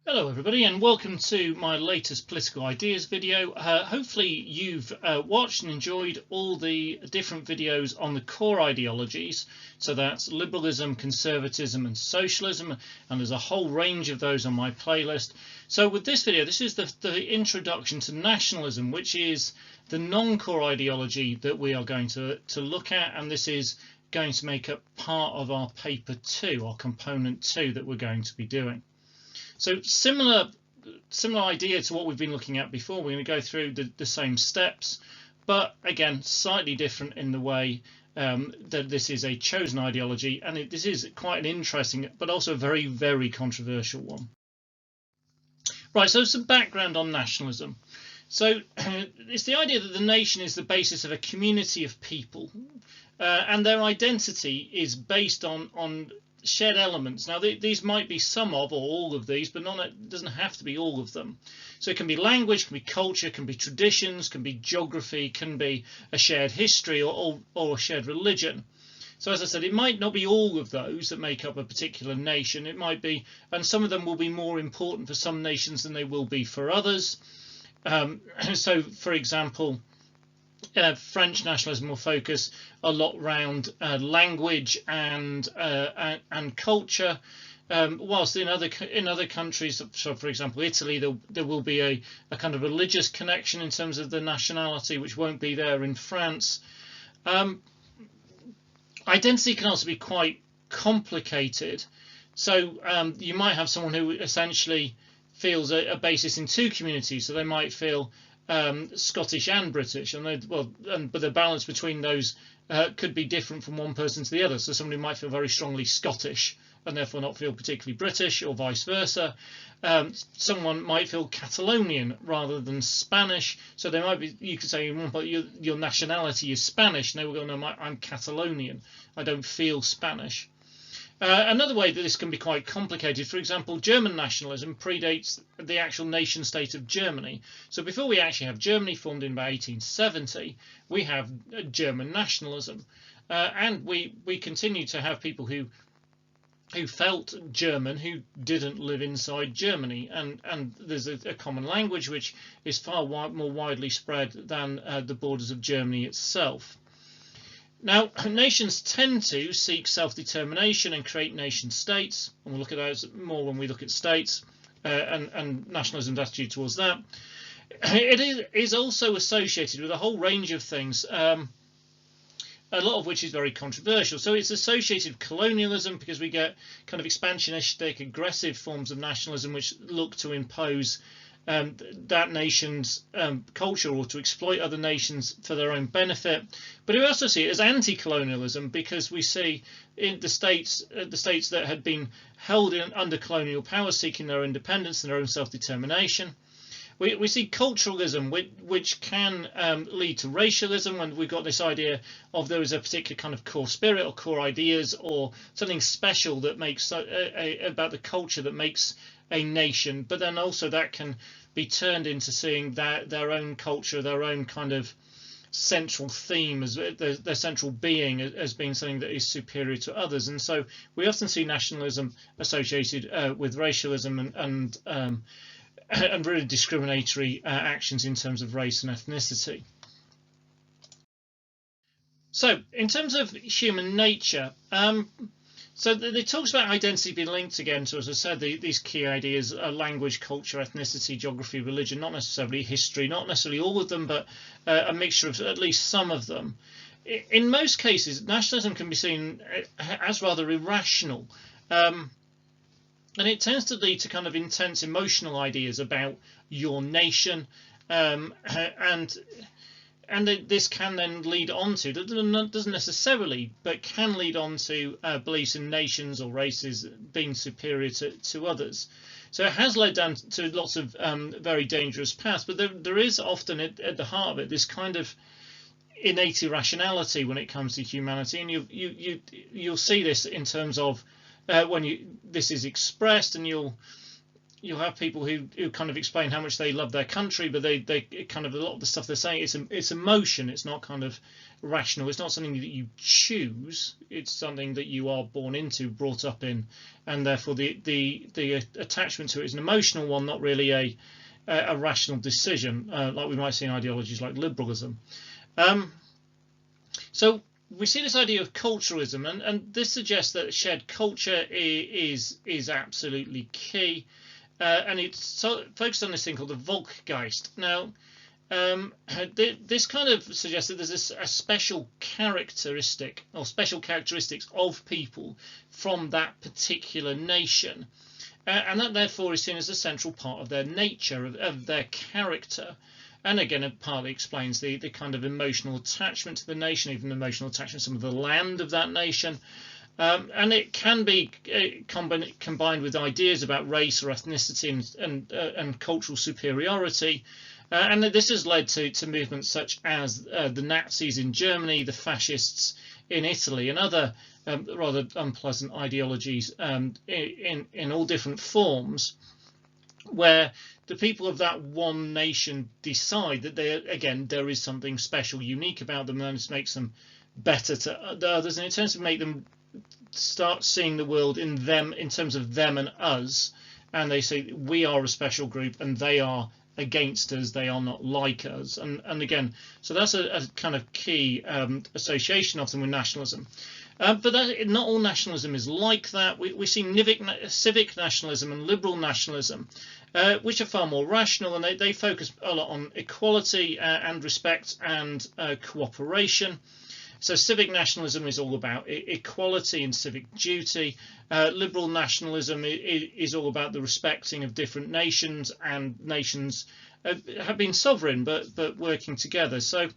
Hello everybody, and welcome to my latest political ideas video. Hopefully you've watched and enjoyed all the different videos on the core ideologies. So that's liberalism, conservatism and socialism, and there's a whole range of those on my playlist. So with this video, this is the introduction to nationalism, which is the non-core ideology that we are going to look at, and this is going to make up part of our paper 2, our component 2 that we're going to be doing. So similar idea to what we've been looking at before. We're going to go through the same steps, but again, slightly different in the way that this is a chosen ideology, and this is quite an interesting, but also a very, very controversial one. Right, so some background on nationalism. So it's the idea that the nation is the basis of a community of people, and their identity is based on shared elements. Now these might be some of or all of these, but it doesn't have to be all of them. So it can be language, can be culture, can be traditions, can be geography, can be a shared history or a shared religion. So as I said, it might not be all of those that make up a particular nation. It might be, and some of them will be more important for some nations than they will be for others. So for example, French nationalism will focus a lot around language and culture, whilst in other countries, so for example Italy, there will be a kind of religious connection in terms of the nationality, which won't be there in France. Identity can also be quite complicated. So you might have someone who essentially feels a basis in two communities, so they might feel Scottish and British, and but the balance between those could be different from one person to the other. So somebody might feel very strongly Scottish and therefore not feel particularly British, or vice versa. Someone might feel Catalonian rather than Spanish, so they might be, you could say, but your nationality is Spanish, and they will go, no, I'm Catalonian, I don't feel Spanish. Another way that this can be quite complicated, for example, German nationalism predates the actual nation state of Germany. So before we actually have Germany formed in about 1870, we have German nationalism, and we continue to have people who felt German who didn't live inside Germany, and there's a common language which is far more widely spread than the borders of Germany itself. Now, nations tend to seek self-determination and create nation states, and we'll look at those more when we look at states and nationalism's attitude towards that. It is also associated with a whole range of things, a lot of which is very controversial. So it's associated with colonialism, because we get kind of expansionistic, aggressive forms of nationalism which look to impose that nation's culture, or to exploit other nations for their own benefit. But we also see it as anti-colonialism, because we see in the states that had been held under colonial power seeking their independence and their own self-determination. We see culturalism, which can lead to racialism, when we've got this idea of there is a particular kind of core spirit or core ideas or something special that makes about the culture that makes a nation, but then also that can be turned into seeing their own culture, their own kind of central theme, as their central being, as being something that is superior to others. And so we often see nationalism associated with racialism and really discriminatory actions in terms of race and ethnicity. So in terms of human nature, so it talks about identity being linked again to, as I said, these key ideas: language, culture, ethnicity, geography, religion, not necessarily history, not necessarily all of them, but a mixture of at least some of them. In most cases, nationalism can be seen as rather irrational, and it tends to lead to kind of intense emotional ideas about your nation, and this can then lead on to, doesn't necessarily, but can lead on to beliefs in nations or races being superior to others. So it has led down to lots of very dangerous paths, but there is often at the heart of it this kind of innate irrationality when it comes to humanity, and you'll see this in terms of when this is expressed, and you'll you'll have people who kind of explain how much they love their country, but they kind of, a lot of the stuff they're saying, it's emotion. It's not kind of rational. It's not something that you choose. It's something that you are born into, brought up in, and therefore the attachment to it is an emotional one, not really a rational decision, like we might see in ideologies like liberalism. So we see this idea of culturalism, and this suggests that shared culture is absolutely key, and it's focused on this thing called the Volksgeist. Now, this kind of suggests that there's a special characteristic or special characteristics of people from that particular nation, and that therefore is seen as a central part of their nature, of their character. And again, it partly explains the kind of emotional attachment to the nation, even emotional attachment to some of the land of that nation. And it can be combined with ideas about race or ethnicity and cultural superiority. And this has led to movements such as the Nazis in Germany, the fascists in Italy, and other rather unpleasant ideologies in all different forms, where the people of that one nation decide that there is something special, unique about them, and this makes them better to others, and it tends to make them start seeing the world in terms of them and us, and they say we are a special group and they are against us, they are not like us, and again, so that's a kind of key association of them with nationalism. But not all nationalism is like that. We see civic nationalism and liberal nationalism, which are far more rational, and they focus a lot on equality and respect and cooperation. So civic nationalism is all about equality and civic duty. Liberal nationalism is all about the respecting of different nations, and nations have been sovereign but working together. So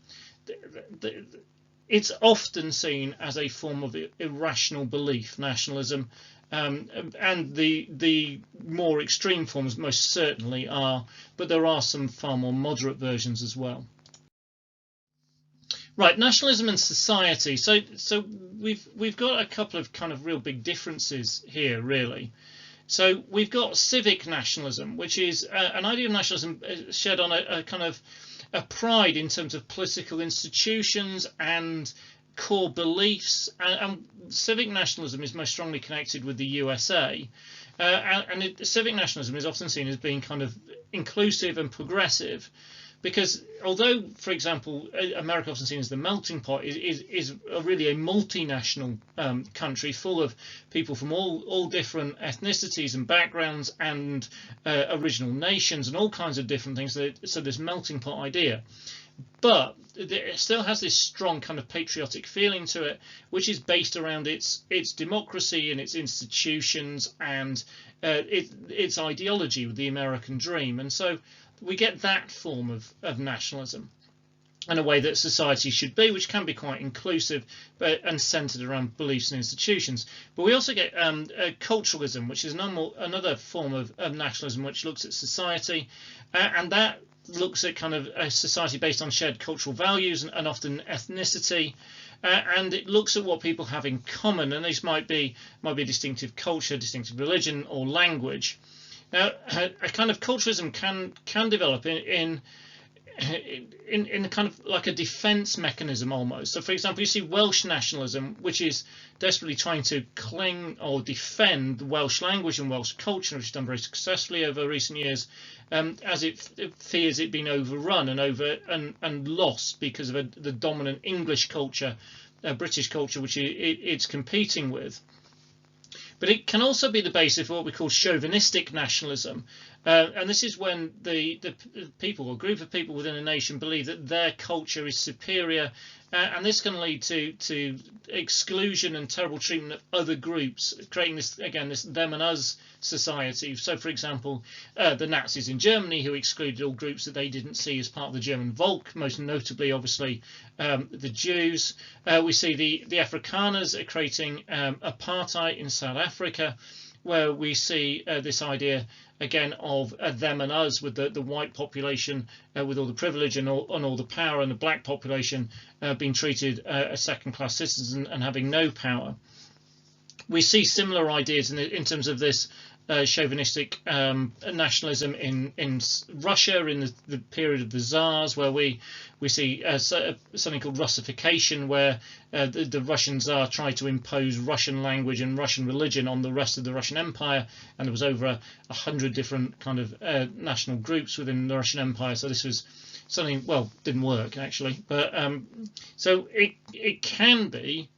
it's often seen as a form of irrational belief, nationalism, and the more extreme forms most certainly are, but there are some far more moderate versions as well. Right, nationalism and society. So we've got a couple of kind of real big differences here, really. So we've got civic nationalism, which is an idea of nationalism shared on a kind of a pride in terms of political institutions and core beliefs, and civic nationalism is most strongly connected with the USA, and civic nationalism is often seen as being kind of inclusive and progressive, because although, for example, America often seen as the melting pot is really a multinational country full of people from all different ethnicities and backgrounds and original nations and all kinds of different things, so this melting pot idea, but it still has this strong kind of patriotic feeling to it, which is based around its democracy and its institutions and its ideology with the American dream. And so we get that form of nationalism in a way that society should be, which can be quite inclusive and centered around beliefs and institutions. But we also get culturalism, which is another form of nationalism, which looks at society, and that looks at kind of a society based on shared cultural values and often ethnicity, and it looks at what people have in common, and these might be a distinctive culture, distinctive religion, or language. Now, a kind of culturalism can develop in kind of like a defence mechanism almost. So, for example, you see Welsh nationalism, which is desperately trying to cling or defend the Welsh language and Welsh culture, which is done very successfully over recent years, as it fears it being overrun and lost because of the dominant English culture, British culture, which it's competing with. But it can also be the basis for what we call chauvinistic nationalism, and this is when the people or group of people within a nation believe that their culture is superior, and this can lead to exclusion and terrible treatment of other groups, creating this them and us society. So, for example, the Nazis in Germany, who excluded all groups that they didn't see as part of the German Volk, most notably, obviously, the Jews. We see the Afrikaners creating apartheid in South Africa, where we see this idea again of them and us, with the white population with all the privilege and all the power, and the black population being treated as second-class citizens and having no power. We see similar ideas in terms of this chauvinistic nationalism in Russia in the period of the Tsars, where we see something called Russification, where the Russian Tsar tried to impose Russian language and Russian religion on the rest of the Russian Empire, and there was over 100 different kind of national groups within the Russian Empire. So this was something, well, didn't work actually, but so it can be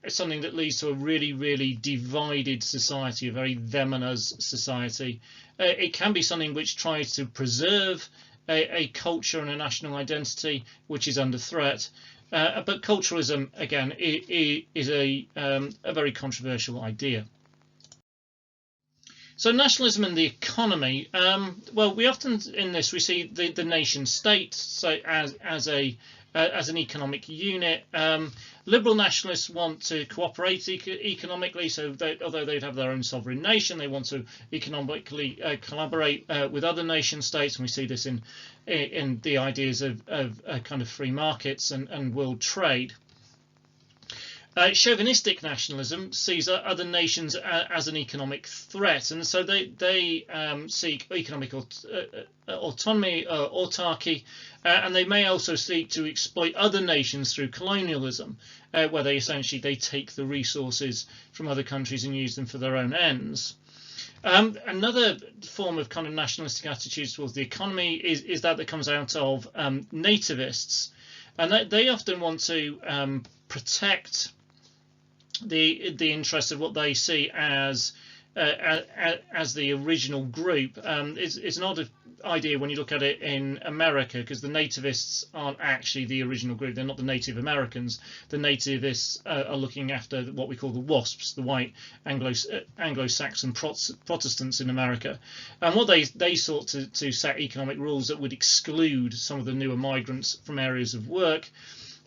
something that leads to a really divided society, a very them and us society. It can be something which tries to preserve a culture and a national identity which is under threat. But culturalism, again, is a very controversial idea. So nationalism and the economy. Well, we often in this we see the nation state so as an economic unit. Liberal nationalists want to cooperate economically, so although they'd have their own sovereign nation, they want to economically collaborate with other nation states, and we see this in the ideas of kind of free markets and world trade. Chauvinistic nationalism sees other nations as an economic threat, and so they seek economic autonomy, autarky, and they may also seek to exploit other nations through colonialism, where they essentially take the resources from other countries and use them for their own ends. Another form of kind of nationalistic attitudes towards the economy is that comes out of nativists, and they often want to protect the interests of what they see as the original group. It's an odd idea when you look at it in America, because the nativists aren't actually the original group. They're not the Native Americans. The nativists are looking after what we call the WASPs, the white Anglo-Saxon Protestants in America, and what they sought to set economic rules that would exclude some of the newer migrants from areas of work.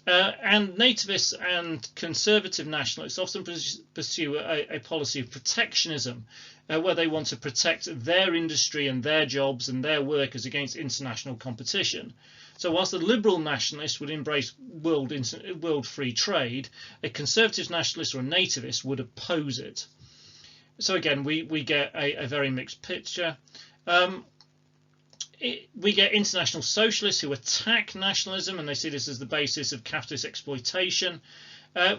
And nativists and conservative nationalists often pursue a policy of protectionism, where they want to protect their industry and their jobs and their workers against international competition. So whilst the liberal nationalist would embrace world free trade, a conservative nationalist or a nativist would oppose it. So again, we get a very mixed picture. We get international socialists who attack nationalism, and they see this as the basis of capitalist exploitation.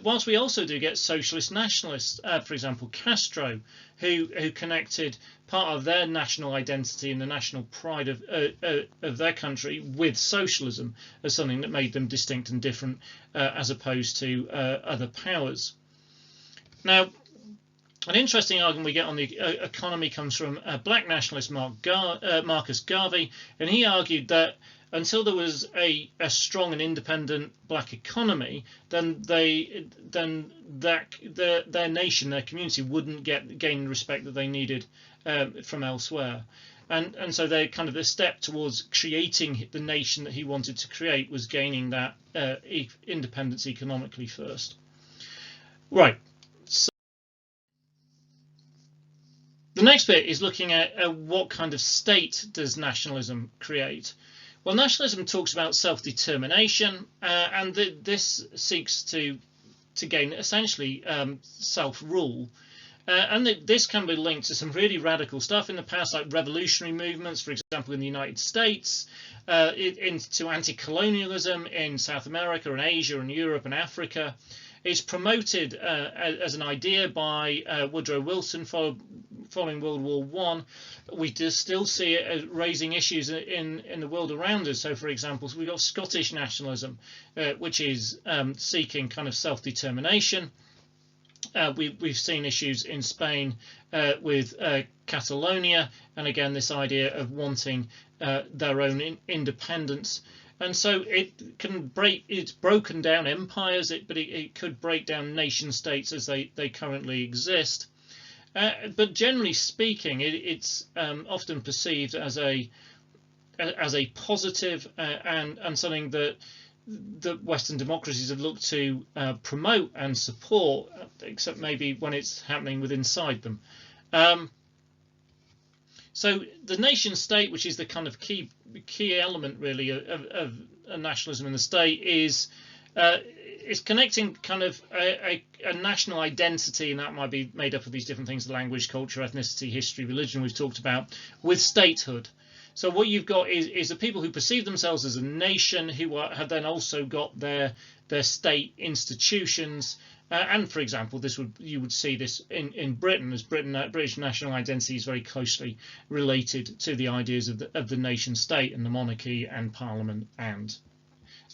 Whilst we also do get socialist nationalists, for example, Castro, who connected part of their national identity and the national pride of their country with socialism as something that made them distinct and different, as opposed to other powers. Now, an interesting argument we get on the economy comes from black nationalist Marcus Garvey, and he argued that until there was a strong and independent black economy, then their nation, their community, wouldn't gain the respect that they needed from elsewhere. And so they kind of a step towards creating the nation that he wanted to create was gaining that independence economically first. Right. The next bit is looking at what kind of state does nationalism create. Well, nationalism talks about self-determination, and this seeks to gain essentially self-rule. And this can be linked to some really radical stuff in the past, like revolutionary movements, for example, in the United States, into anti-colonialism in South America and Asia and Europe and Africa. It's promoted as an idea by Woodrow Wilson following World War I. We still see it as raising issues in the world around us. So, for example, we've got Scottish nationalism, which is seeking kind of self-determination. We've seen issues in Spain with Catalonia, and again this idea of wanting their own independence. And so it can it's broken down empires, but it could break down nation states as they currently exist. But generally speaking, it's often perceived as a positive and something that Western democracies have looked to promote and support, except maybe when it's happening inside them. So the nation state, which is the kind of key element really of nationalism in the state, is it's connecting kind of a national identity, and that might be made up of these different things: language, culture, ethnicity, history, religion. We've talked about, with statehood. So what you've got is the people who perceive themselves as a nation, who have then also got their state institutions. And for example, you would see this in Britain, as British national identity is very closely related to the ideas of the nation state and the monarchy and parliament and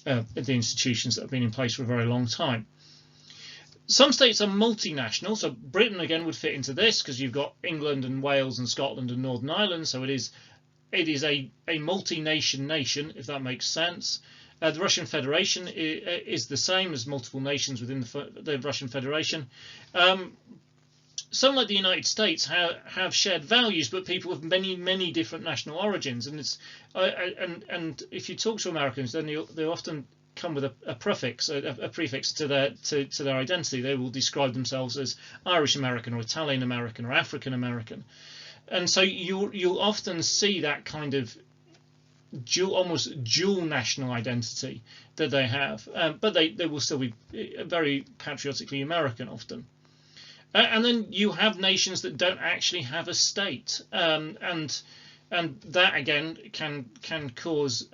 the institutions that have been in place for a very long time. Some states are multinational, so Britain again would fit into this, because you've got England and Wales and Scotland and Northern Ireland, so it is a multi-nation nation, if that makes sense. The Russian Federation is the same as multiple nations within the Russian Federation. Some, like the United States, have shared values, but people with many different national origins. And it's and if you talk to Americans, then they often come with a prefix to their identity. They will describe themselves as Irish American or Italian American or African American. And so you'll often see that kind of almost dual national identity that they have, but they will still be very patriotically American often. And then you have nations that don't actually have a state, and that again can cause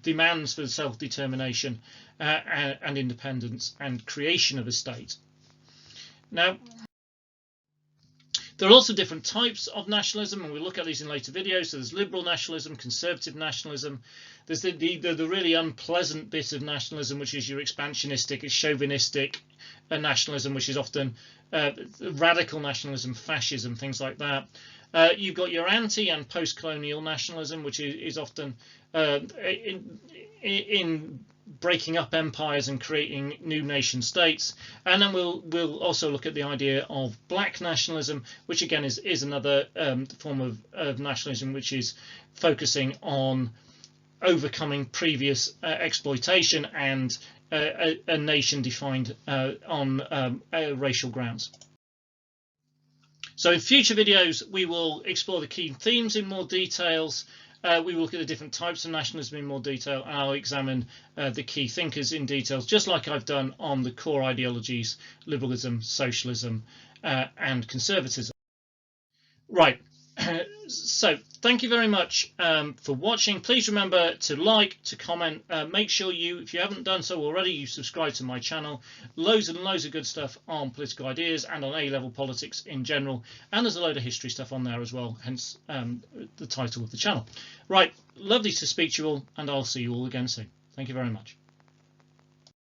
demands for self-determination and independence and creation of a state. Now, there are also different types of nationalism, and we'll look at these in later videos. So there's liberal nationalism, conservative nationalism. There's the really unpleasant bit of nationalism, which is your expansionistic, chauvinistic nationalism, which is often radical nationalism, fascism, things like that. You've got your anti and post-colonial nationalism, which is often in breaking up empires and creating new nation states. And then we'll also look at the idea of black nationalism, which again is another form of nationalism, which is focusing on overcoming previous exploitation and a nation defined on racial grounds. So in future videos we will explore the key themes in more details. We will look at the different types of nationalism in more detail, and I'll examine the key thinkers in details, just like I've done on the core ideologies: liberalism, socialism, and conservatism. Right, so thank you very much for watching. Please remember to like, to comment, make sure if you haven't done so already, you subscribe to my channel. Loads and loads of good stuff on political ideas and on A-level politics in general, and there's a load of history stuff on there as well, hence the title of the channel. Right, lovely to speak to you all, and I'll see you all again soon. Thank you very much.